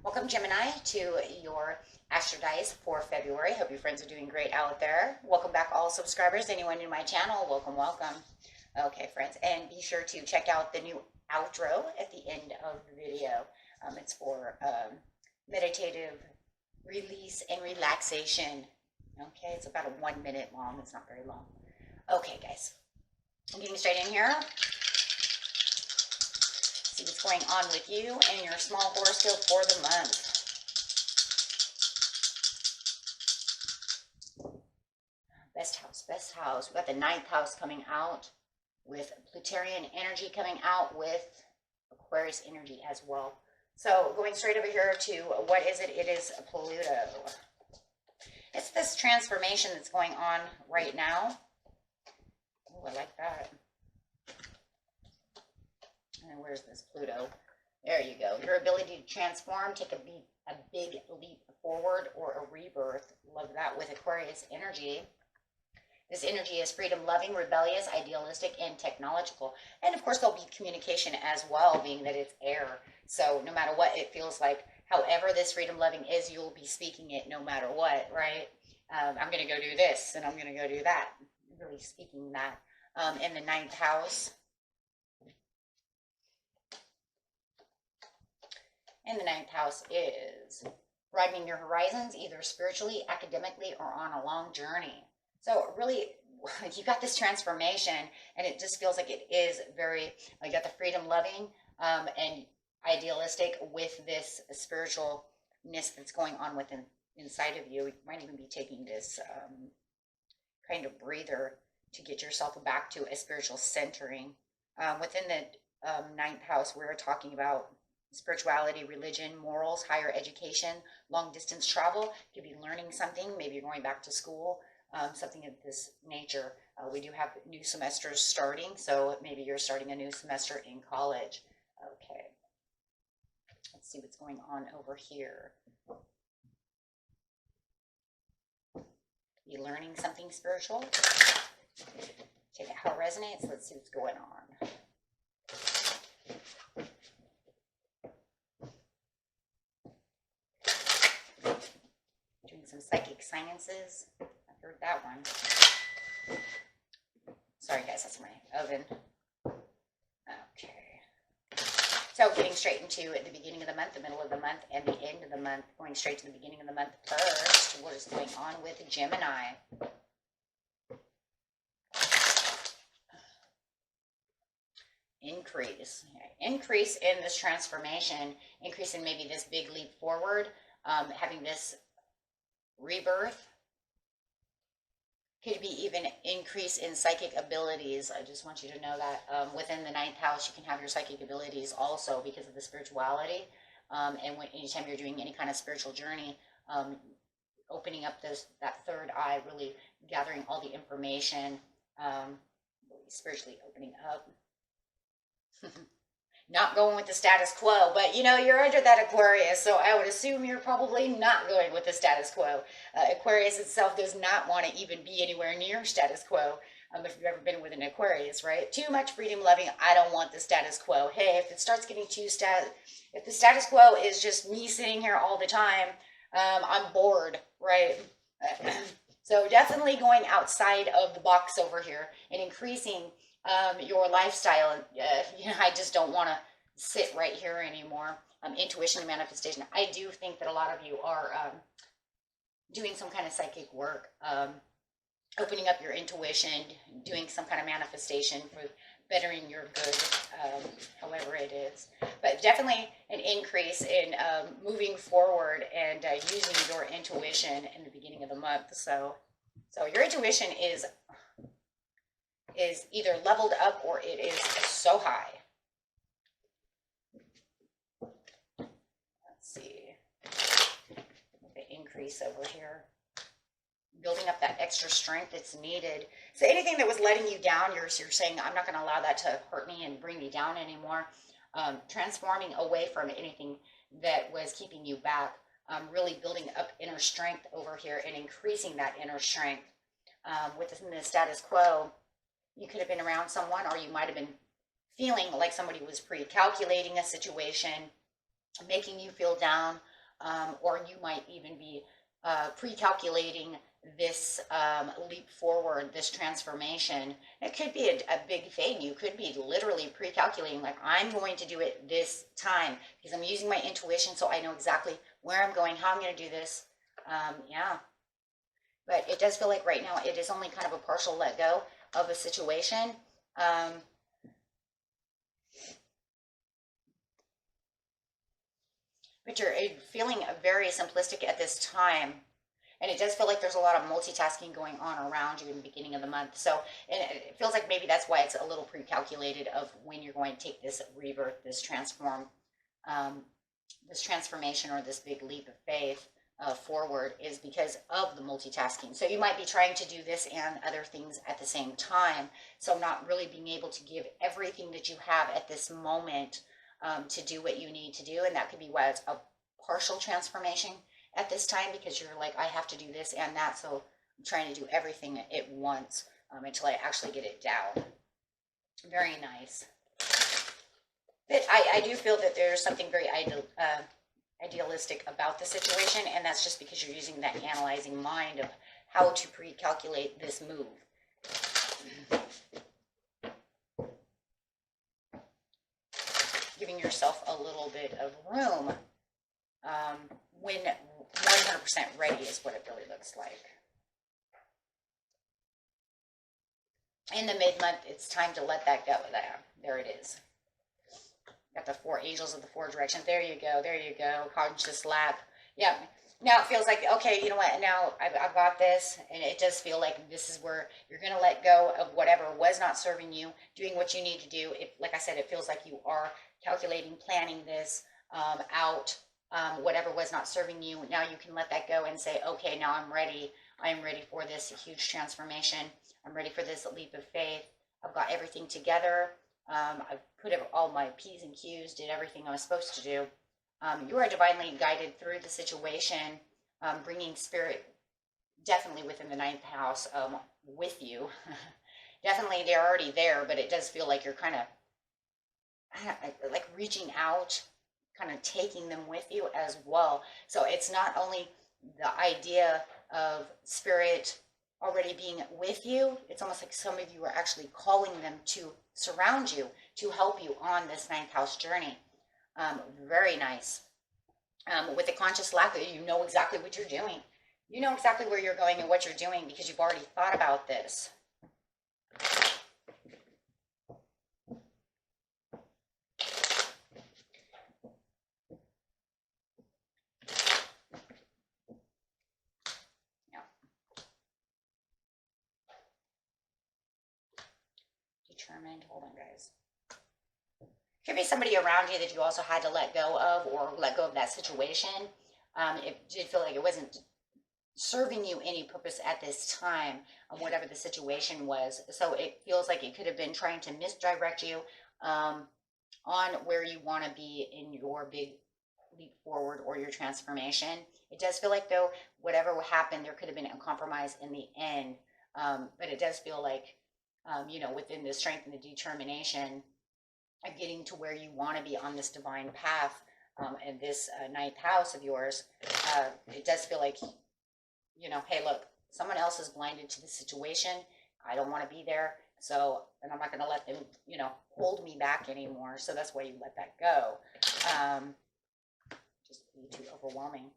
Welcome, Gemini, to your Astrodice for February. Hope your friends are doing great out there. Welcome back, all subscribers. Anyone new to my channel, welcome, welcome. Okay, friends, and be sure to check out the new outro at the end of the video. It's for meditative release and relaxation. Okay, it's about 1 minute long. It's not very long. Okay, guys, I'm getting straight in here. See what's going on with you and your small horoscope for the month. Best house, best house. We've got the 9th house coming out with Plutarian energy coming out with Aquarius energy as well. So going straight over here to what is it? It is Pluto. It's this transformation that's going on right now. Oh, I like that. And where's this Pluto? There you go. Your ability to transform, take a big leap forward or a rebirth. Love that with Aquarius energy. This energy is freedom-loving, rebellious, idealistic, and technological. And of course, there'll be communication as well, being that it's air. So no matter what it feels like, however this freedom-loving is, you'll be speaking it no matter what, right? I'm going to go do this, and I'm going to go do that. Really speaking that. In the 9th house. And the 9th house is broadening your horizons, either spiritually, academically, or on a long journey. So really, you got this transformation, and it just feels like it is very, you got the freedom-loving and idealistic with this spiritualness that's going on inside of you. You might even be taking this kind of breather to get yourself back to a spiritual centering. Within the 9th house, we're talking about spirituality, religion, morals, higher education, long distance travel. You could be learning something. Maybe you're going back to school, something of this nature. We do have new semesters starting, so maybe you're starting a new semester in college. Okay. Let's see what's going on over here. You learning something spiritual? Check out how it resonates. Let's see what's going on. Some psychic sciences. I've heard that one. Sorry guys, that's my oven. Okay. So getting straight into the beginning of the month, the middle of the month, and the end of the month. Going straight to the beginning of the month first. What is going on with Gemini? Increase. Increase in this transformation. Increase in maybe this big leap forward. Having this rebirth. Could be even increase in psychic abilities. I just want you to know that within the 9th house, you can have your psychic abilities also because of the spirituality. And anytime you're doing any kind of spiritual journey, opening up that third eye, really gathering all the information, spiritually opening up. Not going with the status quo, but you know, you're under that Aquarius, so I would assume you're probably not going with the status quo. Aquarius itself does not want to even be anywhere near status quo. If you've ever been with an Aquarius, right? Too much freedom loving. I don't want the status quo. Hey, if it starts getting if the status quo is just me sitting here all the time, I'm bored, right? So definitely going outside of the box over here and increasing your lifestyle. You know, I just don't want to sit right here anymore. Intuition and manifestation. I do think that a lot of you are doing some kind of psychic work, opening up your intuition, doing some kind of manifestation for bettering your good, however it is. But definitely an increase in moving forward and using your intuition in the beginning of the month. So your intuition is either leveled up or it is so high. Let's see. The increase over here. building up that extra strength that's needed. So anything that was letting you down, you're saying, I'm not going to allow that to hurt me and bring me down anymore. Transforming away from anything that was keeping you back. Really building up inner strength over here and increasing that inner strength. Within the status quo, you could have been around someone, or you might have been feeling like somebody was pre-calculating a situation, making you feel down, or you might even be pre-calculating this leap forward, this transformation. It could be a big thing. You could be literally pre-calculating, like, I'm going to do it this time because I'm using my intuition, so I know exactly where I'm going, how I'm going to do this. Yeah. But it does feel like right now it is only kind of a partial let go of a situation. But you're feeling very simplistic at this time. And it does feel like there's a lot of multitasking going on around you in the beginning of the month. So and it feels like maybe that's why it's a little pre-calculated of when you're going to take this rebirth, this transformation, or this big leap of faith forward, is because of the multitasking. So you might be trying to do this and other things at the same time. So not really being able to give everything that you have at this moment to do what you need to do. And that could be why it's a partial transformation at this time, because you're like, I have to do this and that, so I'm trying to do everything at once until I actually get it down. Very nice. But I do feel that there's something very idealistic about the situation, and that's just because you're using that analyzing mind of how to pre-calculate this move. Giving yourself a little bit of room when 100% ready is what it really looks like. In the mid-month, it's time to let that go. There it is. Got the 4 angels of the 4 directions. There you go. There you go. Conscious lack. Yeah. Now it feels like, okay, you know what? Now I've got this, and it does feel like this is where you're going to let go of whatever was not serving you, doing what you need to do. Like I said, it feels like you are calculating, planning this out. Whatever was not serving you, now you can let that go and say, okay, now I'm ready. I'm ready for this huge transformation. I'm ready for this leap of faith. I've got everything together. I've put all my P's and Q's, did everything I was supposed to do. You are divinely guided through the situation, bringing spirit definitely within the 9th house with you. Definitely they're already there, but it does feel like you're kind of like reaching out, kind of taking them with you as well. So it's not only the idea of spirit already being with you, it's almost like some of you are actually calling them to surround you, to help you on this 9th house journey. Very nice. With the conscious lack, you know exactly what you're doing. You know exactly where you're going and what you're doing because you've already thought about this. Determined. Hold on, guys. Could be somebody around you that you also had to let go of, or let go of that situation. It did feel like it wasn't serving you any purpose at this time, whatever the situation was. So it feels like it could have been trying to misdirect you on where you want to be in your big leap forward or your transformation. It does feel like, though, whatever happened, there could have been a compromise in the end. But it does feel like, within the strength and the determination of getting to where you want to be on this divine path, and this 9th house of yours, it does feel like, hey, look, someone else is blinded to the situation. I don't want to be there. So, and I'm not going to let them, hold me back anymore. So that's why you let that go. Just be too overwhelming.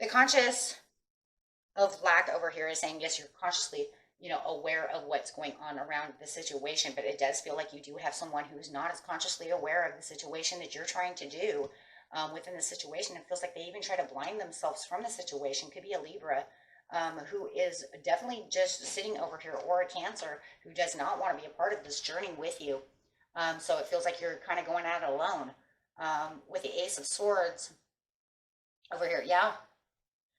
The conscious of lack over here is saying, yes, you're consciously aware of what's going on around the situation, but it does feel like you do have someone who's not as consciously aware of the situation that you're trying to do within the situation. It feels like they even try to blind themselves from the situation. Could be a Libra who is definitely just sitting over here, or a Cancer who does not want to be a part of this journey with you. So it feels like you're kind of going at it alone. With the Ace of Swords over here, yeah.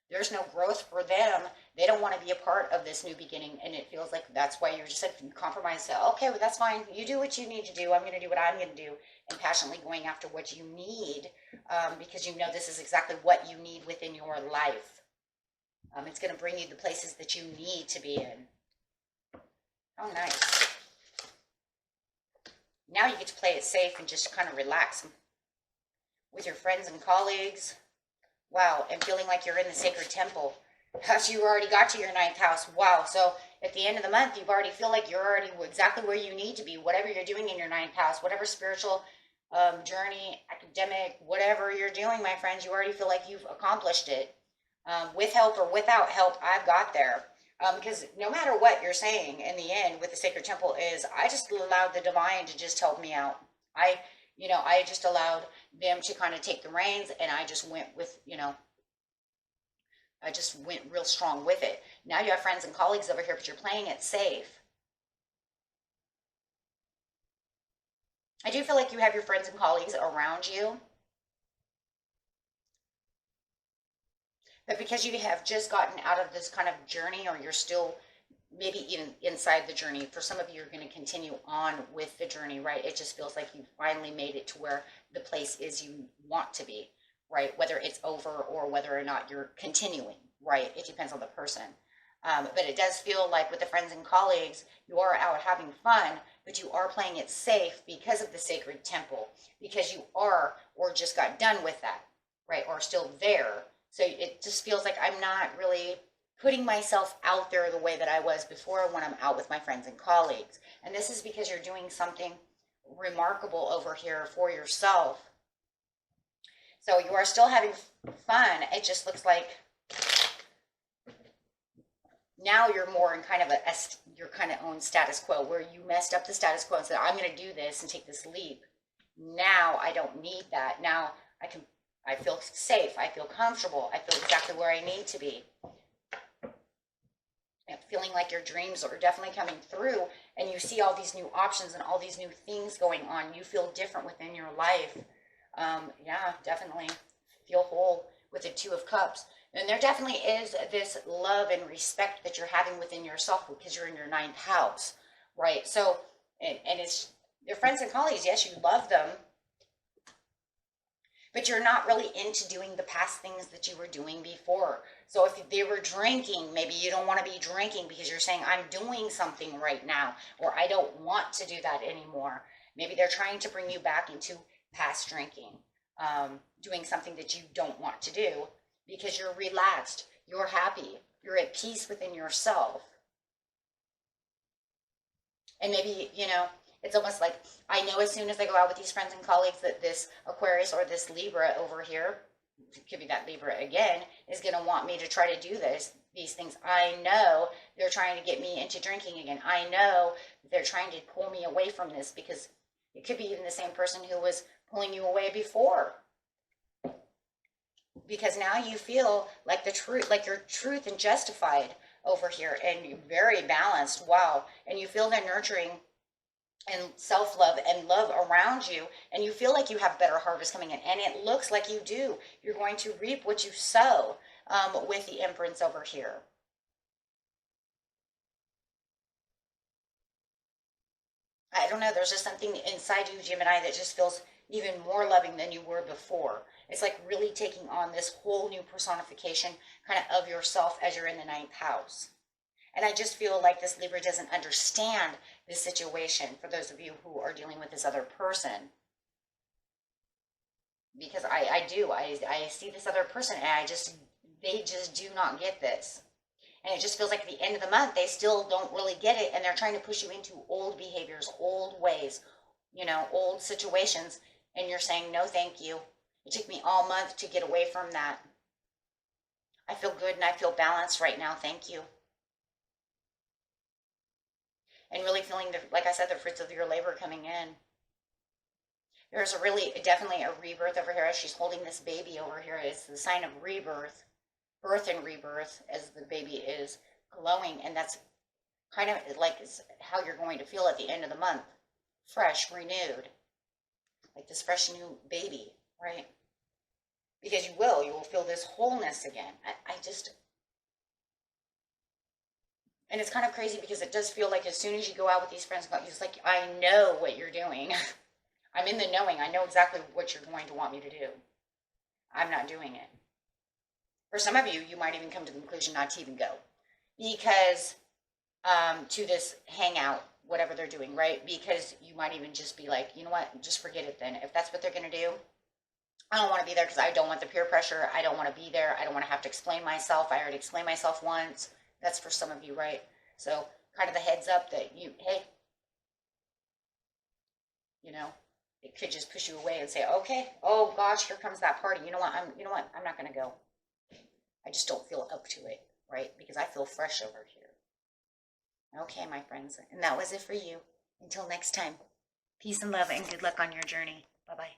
There's no growth for them They don't want to be a part of this new beginning, and it feels like that's why you're just like compromised. So, okay, well, that's fine. You do what you need to do. I'm going to do what I'm going to do, and passionately going after what you need, because you know this is exactly what you need within your life. It's going to bring you the places that you need to be in. Oh, nice. Now you get to play it safe and just kind of relax with your friends and colleagues. Wow, and feeling like you're in the sacred temple. Because you already got to your 9th house. Wow, so at the end of the month, you already feel like you're already exactly where you need to be. Whatever you're doing in your 9th house, whatever spiritual journey, academic, whatever you're doing, my friends, you already feel like you've accomplished it. With help or without help, I've got there. Because no matter what you're saying in the end with the sacred temple is, I just allowed the divine to just help me out. I just allowed them to kind of take the reins, and I just went with, I just went real strong with it. Now you have friends and colleagues over here, but you're playing it safe. I do feel like you have your friends and colleagues around you, but because you have just gotten out of this kind of journey, or you're still maybe even inside the journey, for some of you, you're going to continue on with the journey, right? It just feels like you finally made it to where the place is you want to be, right? Whether it's over or whether or not you're continuing, right? It depends on the person. But it does feel like with the friends and colleagues, you are out having fun, but you are playing it safe because of the sacred temple, because you are, or just got done with that, right? Or still there. So it just feels like I'm not really putting myself out there the way that I was before when I'm out with my friends and colleagues. And this is because you're doing something remarkable over here for yourself. So you are still having fun. It just looks like now you're more in kind of your kind of own status quo, where you messed up the status quo and said, I'm going to do this and take this leap. Now I don't need that. Now I feel safe. I feel comfortable. I feel exactly where I need to be. And feeling like your dreams are definitely coming through, and you see all these new options and all these new things going on. You feel different within your life. Yeah, definitely feel whole with the 2 of Cups. And there definitely is this love and respect that you're having within yourself because you're in your 9th house, right? So, and it's your friends and colleagues. Yes, you love them, but you're not really into doing the past things that you were doing before. So if they were drinking, maybe you don't want to be drinking because you're saying, I'm doing something right now, or I don't want to do that anymore. Maybe they're trying to bring you back into past drinking, doing something that you don't want to do because you're relaxed, you're happy, you're at peace within yourself. And maybe, it's almost like I know as soon as I go out with these friends and colleagues that this Aquarius or this Libra over here, it could be that Libra again, is going to want me to try to do these things. I know they're trying to get me into drinking again. I know they're trying to pull me away from this, because it could be even the same person who was pulling you away before. Because now you feel like the truth, like you're truth and justified over here, and you're very balanced. Wow. And you feel the nurturing and self-love and love around you, and you feel like you have better harvest coming in, and it looks like you do. You're going to reap what you sow, with the Empress over here. I don't know, there's just something inside you, Gemini, that just feels even more loving than you were before. It's like really taking on this whole new personification kind of yourself as you're in the 9th house. And I just feel like this Libra doesn't understand this situation, for those of you who are dealing with this other person. Because I do. I see this other person, and they just do not get this. And it just feels like at the end of the month, they still don't really get it, and they're trying to push you into old behaviors, old ways, old situations, and you're saying, no, thank you. It took me all month to get away from that. I feel good and I feel balanced right now, thank you. And really feeling, like I said, the fruits of your labor coming in. There's definitely a rebirth over here as she's holding this baby over here. It's the sign of rebirth, birth and rebirth, as the baby is glowing. And that's kind of like how you're going to feel at the end of the month. Fresh, renewed. Like this fresh new baby, right? Because you will feel this wholeness again. And it's kind of crazy because it does feel like as soon as you go out with these friends, it's like, I know what you're doing. I'm in the knowing. I know exactly what you're going to want me to do. I'm not doing it. For some of you, you might even come to the conclusion not to even go. Because to this hangout, whatever they're doing, right? Because you might even just be like, you know what, just forget it then. If that's what they're going to do, I don't want to be there because I don't want the peer pressure. I don't want to be there. I don't want to have to explain myself. I already explained myself once. That's for some of you, right? So kind of the heads up that hey, it could just push you away and say, okay, oh gosh, here comes that party. You know what, I'm not going to go. I just don't feel up to it, right? Because I feel fresh over here. Okay, my friends, and that was it for you. Until next time, peace and love and good luck on your journey. Bye-bye.